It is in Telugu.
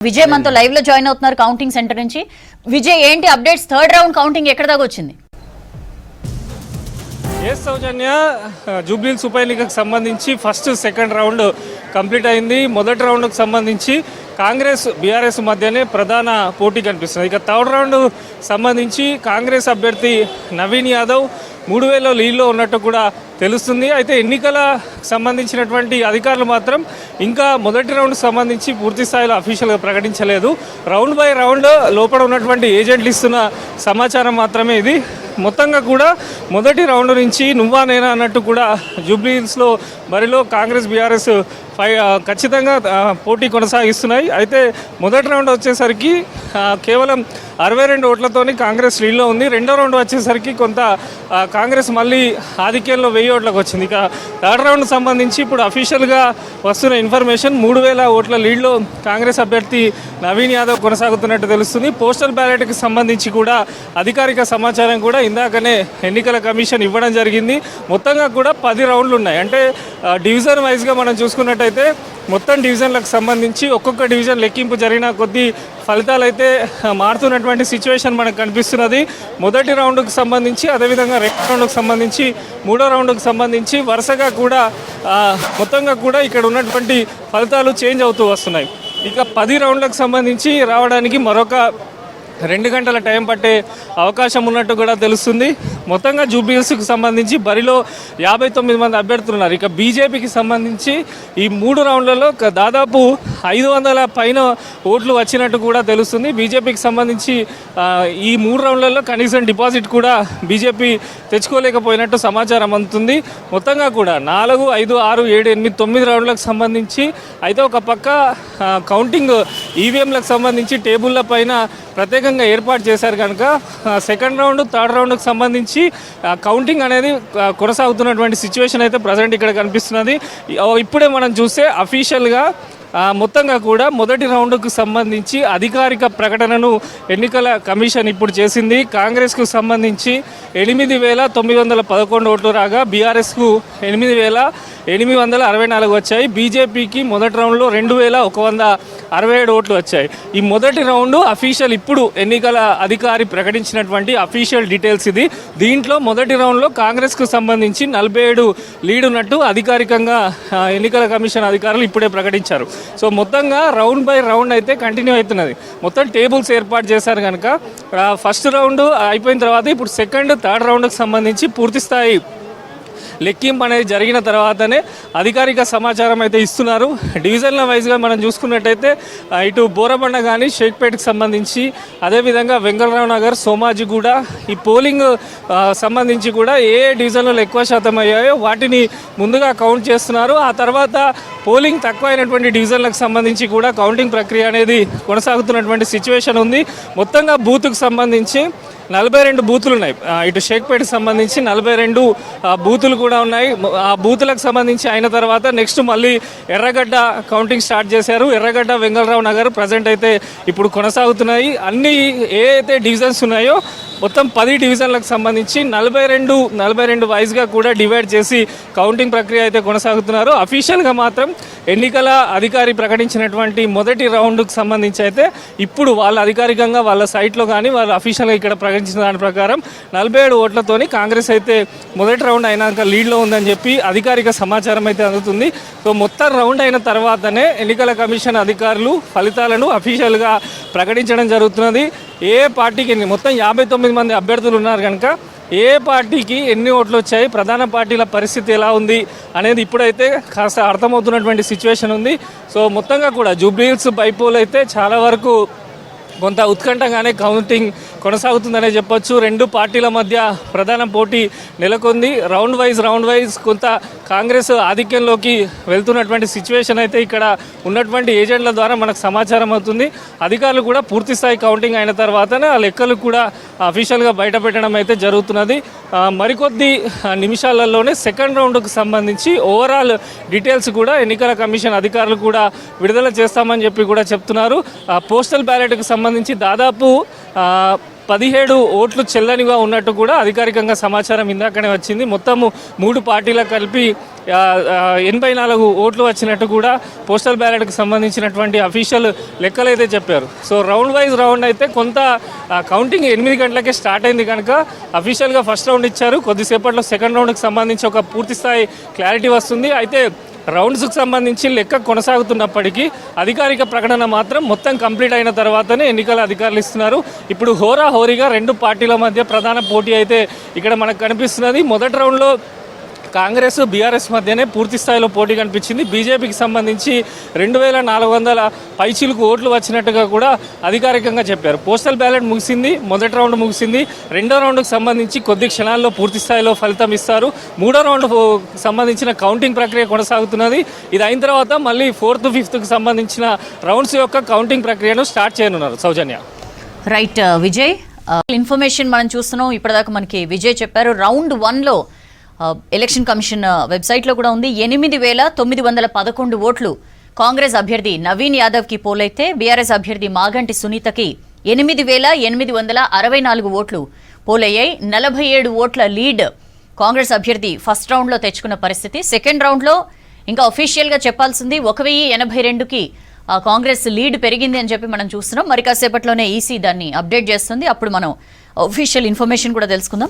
విజయ్ మనతో లైవ్ లో జాయిన్ అవుతున్నారు కౌంటింగ్ సెంటర్ నుంచి. విజయ్, ఏంటి అప్డేట్స్? థర్డ్ రౌండ్ కౌంటింగ్ ఎక్కడ దాకా వచ్చింది? ఎస్ సౌజన్య, జూబ్లీహిల్స్ ఉప ఎన్నికకు సంబంధించి ఫస్ట్ సెకండ్ రౌండ్ కంప్లీట్ అయింది. మొదటి రౌండ్కు సంబంధించి కాంగ్రెస్ బీఆర్ఎస్ మధ్యనే ప్రధాన పోటీ కనిపిస్తుంది. ఇక థర్డ్ రౌండ్ సంబంధించి కాంగ్రెస్ అభ్యర్థి నవీన్ యాదవ్ 3000 లీడ్లో ఉన్నట్టు కూడా తెలుస్తుంది. అయితే ఎన్నికల సంబంధించినటువంటి అధికారులు మాత్రం ఇంకా మొదటి రౌండ్ సంబంధించి పూర్తి స్థాయిలో అఫీషియల్గా ప్రకటించలేదు. రౌండ్ బై రౌండ్ లోపల ఉన్నటువంటి ఏజెంట్లు ఇస్తున్న సమాచారం మాత్రమే ఇది. మొత్తంగా కూడా మొదటి రౌండ్ నుంచి నువ్వా నేనా అన్నట్టు కూడా జూబ్లీహిల్స్లో బరిలో కాంగ్రెస్ బీఆర్ఎస్ ఖచ్చితంగా పోటీ కొనసాగిస్తున్నాయి. అయితే మొదటి రౌండ్ వచ్చేసరికి కేవలం 62 ఓట్లతోని కాంగ్రెస్ లీడ్లో ఉంది. రెండో రౌండ్ వచ్చేసరికి కొంత కాంగ్రెస్ మళ్ళీ ఆధిక్యంలో 1000 ఓట్లకు వచ్చింది. ఇక థర్డ్ రౌండ్ సంబంధించి ఇప్పుడు అఫీషియల్గా వస్తున్న ఇన్ఫర్మేషన్ 3000 ఓట్ల లీడ్లో కాంగ్రెస్ అభ్యర్థి నవీన్ యాదవ్ కొనసాగుతున్నట్టు తెలుస్తుంది. పోస్టల్ బ్యాలెట్కి సంబంధించి కూడా అధికారిక సమాచారం కూడా ఇందాకనే ఎన్నికల కమిషన్ ఇవ్వడం జరిగింది. మొత్తంగా కూడా 10 రౌండ్లు ఉన్నాయి. అంటే డివిజన్ వైజ్గా మనం చూసుకున్నట్టయితే మొత్తం డివిజన్లకు సంబంధించి ఒక్కొక్క డివిజన్ లెక్కింపు జరిగిన కొద్దీ ఫలితాలు అయితే మారుతున్నటువంటి సిచ్యువేషన్ మనకు కనిపిస్తున్నది. మొదటి రౌండ్కు సంబంధించి, అదేవిధంగా రెండో రౌండ్కు సంబంధించి, మూడో రౌండ్కు సంబంధించి వరుసగా కూడా మొత్తంగా కూడా ఇక్కడ ఉన్నటువంటి ఫలితాలు చేంజ్ అవుతూ వస్తున్నాయి. ఇక 10 రౌండ్లకు సంబంధించి రావడానికి మరొక 2 గంటల టైం పట్టే అవకాశం ఉన్నట్టు కూడా తెలుస్తుంది. మొత్తంగా జూబ్లీహిల్స్కి సంబంధించి బరిలో 59 మంది అభ్యర్థులు ఉన్నారు. ఇక బీజేపీకి సంబంధించి ఈ 3 రౌండ్లలో దాదాపు 500 పైన ఓట్లు వచ్చినట్టు కూడా తెలుస్తుంది. బీజేపీకి సంబంధించి ఈ 3 రౌండ్లలో కనీసం డిపాజిట్ కూడా బీజేపీ తెచ్చుకోలేకపోయినట్టు సమాచారం అందుతుంది. మొత్తంగా కూడా 4, 5, 6, 7, 8, 9 రౌండ్లకు సంబంధించి అయితే ఒక పక్క కౌంటింగ్ ఈవీఎంలకు సంబంధించి టేబుల్ల పైన ప్రత్యేకంగా ఏర్పాటు చేశారు కనుక సెకండ్ రౌండ్, థర్డ్ రౌండ్కి సంబంధించి కౌంటింగ్ అనేది కొనసాగుతున్నటువంటి సిచ్యువేషన్ అయితే ప్రజెంట్ ఇక్కడ కనిపిస్తున్నది. ఇప్పుడే మనం చూస్తే అఫీషియల్గా మొత్తంగా కూడా మొదటి రౌండ్కు సంబంధించి అధికారిక ప్రకటనను ఎన్నికల కమిషన్ ఇప్పుడు చేసింది. కాంగ్రెస్కు సంబంధించి 8911 ఓట్లు రాగా బీఆర్ఎస్కు 8864 వచ్చాయి. బీజేపీకి మొదటి రౌండ్లో 2167 ఓట్లు వచ్చాయి. ఈ మొదటి రౌండ్ అఫీషియల్ ఇప్పుడు ఎన్నికల అధికారి ప్రకటించినటువంటి అఫీషియల్ డీటెయిల్స్ ఇది. దీంట్లో మొదటి రౌండ్లో కాంగ్రెస్కు సంబంధించి 47 లీడ్ ఉన్నట్టు అధికారికంగా ఎన్నికల కమిషన్ అధికారులు ఇప్పుడే ప్రకటించారు. సో మొత్తంగా రౌండ్ బై రౌండ్ అయితే కంటిన్యూ అవుతున్నది. మొత్తం టేబుల్స్ ఏర్పాటు చేశారు కనుక ఫస్ట్ రౌండ్ అయిపోయిన తర్వాత ఇప్పుడు సెకండ్, థర్డ్ రౌండ్కి సంబంధించి పూర్తి స్థాయి లెక్కింపు అనేది జరిగిన తర్వాతనే అధికారిక సమాచారం అయితే ఇస్తున్నారు. డివిజన్ల వైజ్గా మనం చూసుకున్నట్టయితే ఇటు బోరబండ కానీ షేక్పేట్కి సంబంధించి, అదేవిధంగా వెంగళరావు నగర్, సోమాజిగూడ ఈ పోలింగ్ సంబంధించి కూడా ఏ డివిజన్లలో ఎక్కువ శాతం అయ్యాయో వాటిని ముందుగా కౌంట్ చేస్తున్నారు. ఆ తర్వాత పోలింగ్ తక్కువైనటువంటి డివిజన్లకు సంబంధించి కూడా కౌంటింగ్ ప్రక్రియ అనేది కొనసాగుతున్నటువంటి సిచ్యువేషన్ ఉంది. మొత్తంగా బూత్కు సంబంధించి 42 బూతులు ఉన్నాయి. ఇటు షేక్పేట్కి సంబంధించి 42 బూతులు కూడా ఉన్నాయి. ఆ బూతులకు సంబంధించి అయిన తర్వాత నెక్స్ట్ మళ్ళీ ఎర్రగడ్డ కౌంటింగ్ స్టార్ట్ చేశారు. ఎర్రగడ్డ, వెంగళరావు నగర్ ప్రజెంట్ అయితే ఇప్పుడు కొనసాగుతున్నాయి. అన్ని ఏ అయితే డివిజన్స్ ఉన్నాయో మొత్తం 10 డివిజన్లకు సంబంధించి 42 వైజ్గా కూడా డివైడ్ చేసి కౌంటింగ్ ప్రక్రియ అయితే కొనసాగుతున్నారు. అఫీషియల్గా మాత్రం ఎన్నికల అధికారి ప్రకటించినటువంటి మొదటి రౌండ్కి సంబంధించి అయితే ఇప్పుడు వాళ్ళ అధికారికంగా వాళ్ళ సైట్లో కానీ వాళ్ళు అఫీషియల్గా ఇక్కడ ప్రకటించిన దాని ప్రకారం 47 ఓట్లతోని కాంగ్రెస్ అయితే మొదటి రౌండ్ అయినాక లీడ్లో ఉందని చెప్పి అధికారిక సమాచారం అయితే అందుతుంది. సో మొత్తం రౌండ్ అయిన తర్వాతనే ఎన్నికల కమిషన్ అధికారులు ఫలితాలను అఫీషియల్గా ప్రకటించడం జరుగుతున్నది. ఏ పార్టీకి మొత్తం 59 మంది అభ్యర్థులు ఉన్నారు కనుక ఏ పార్టీకి ఎన్ని ఓట్లు వచ్చాయి, ప్రధాన పార్టీల పరిస్థితి ఎలా ఉంది అనేది ఇప్పుడైతే కాస్త అర్థమవుతున్నటువంటి సిచ్యువేషన్ ఉంది. సో మొత్తంగా కూడా జూబ్లీహిల్స్ బైపోల్ అయితే చాలా వరకు కొంత ఉత్కంఠంగానే కౌంటింగ్ కొనసాగుతుందనే చెప్పొచ్చు. 2 పార్టీల మధ్య ప్రధాన పోటీ నెలకొంది. రౌండ్ వైజ్ కొంత కాంగ్రెస్ ఆధిక్యంలోకి వెళ్తున్నటువంటి సిచ్యువేషన్ అయితే ఇక్కడ ఉన్నటువంటి ఏజెంట్ల ద్వారా మనకు సమాచారం అవుతుంది. అధికారులు కూడా పూర్తి స్థాయి కౌంటింగ్ అయిన తర్వాతనే ఆ లెక్కలు కూడా అఫీషియల్గా బయటపెట్టడం అయితే జరుగుతున్నది. మరికొద్ది నిమిషాలలోనే సెకండ్ రౌండ్కు సంబంధించి ఓవరాల్ డీటెయిల్స్ కూడా ఎన్నికల కమిషన్ అధికారులు కూడా విడుదల చేస్తామని చెప్పి కూడా చెప్తున్నారు. పోస్టల్ బ్యాలెట్కి సంబంధించి దాదాపు 17 ఓట్లు చెల్లనిగా ఉన్నట్టు కూడా అధికారికంగా సమాచారం ఇందాకనే వచ్చింది. మొత్తము 3 పార్టీలకు కలిపి 84 ఓట్లు వచ్చినట్టు కూడా పోస్టల్ బ్యాలెట్కి సంబంధించినటువంటి అఫీషియల్ లెక్కలు అయితే చెప్పారు. సో రౌండ్ వైజ్ రౌండ్ అయితే కొంత కౌంటింగ్ 8 గంటలకే స్టార్ట్ అయింది కనుక అఫీషియల్గా ఫస్ట్ రౌండ్ ఇచ్చారు. కొద్దిసేపట్లో సెకండ్ రౌండ్కి సంబంధించి ఒక పూర్తి స్థాయి క్లారిటీ వస్తుంది. అయితే రౌండ్స్కి సంబంధించి లెక్క కొనసాగుతున్నప్పటికీ అధికారిక ప్రకటన మాత్రం మొత్తం కంప్లీట్ అయిన తర్వాతనే ఎన్నికల అధికారులు ఇస్తున్నారు. ఇప్పుడు హోరాహోరీగా రెండు పార్టీల మధ్య ప్రధాన పోటీ అయితే ఇక్కడ మనకు కనిపిస్తున్నది. మొదటి రౌండ్లో కాంగ్రెస్ బీఆర్ఎస్ మధ్యనే పూర్తి స్థాయిలో పోటీ కనిపించింది. బీజేపీకి సంబంధించి 2400 పైచీలకు ఓట్లు వచ్చినట్టుగా కూడా అధికారికంగా చెప్పారు. పోస్టల్ బ్యాలెట్ ముగిసింది, మొదటి రౌండ్ ముగిసింది. రెండో రౌండ్కి సంబంధించి కొద్ది క్షణాల్లో పూర్తి స్థాయిలో ఫలితం ఇస్తారు. మూడో రౌండ్ సంబంధించిన కౌంటింగ్ ప్రక్రియ కొనసాగుతున్నది. ఇది అయిన తర్వాత మళ్ళీ 4th, 5th సంబంధించిన రౌండ్స్ యొక్క కౌంటింగ్ ప్రక్రియను స్టార్ట్ చేయనున్నారు. సౌజన్య. రైట్ విజయ్, ఇన్ఫర్మేషన్ మనం చూస్తున్నాం. ఇప్పటిదాకా మనకి విజయ్ చెప్పారు. రౌండ్ 1లో ఎలక్షన్ కమిషన్ వెబ్సైట్లో కూడా ఉంది. 8911 ఓట్లు కాంగ్రెస్ అభ్యర్థి నవీన్ యాదవ్కి పోలైతే బీఆర్ఎస్ అభ్యర్థి మాగంటి సునీతకి 8864 ఓట్లు పోలయ్యాయి. 47 ఓట్ల లీడ్ కాంగ్రెస్ అభ్యర్థి ఫస్ట్ రౌండ్లో తెచ్చుకున్న పరిస్థితి. సెకండ్ రౌండ్లో ఇంకా అఫీషియల్గా చెప్పాల్సింది 1082కి కాంగ్రెస్ లీడ్ పెరిగింది అని చెప్పి మనం చూస్తున్నాం. మరి కాసేపట్లోనే ఈసీ దాన్ని అప్డేట్ చేస్తుంది. అప్పుడు మనం అఫీషియల్ ఇన్ఫర్మేషన్ కూడా తెలుసుకుందాం.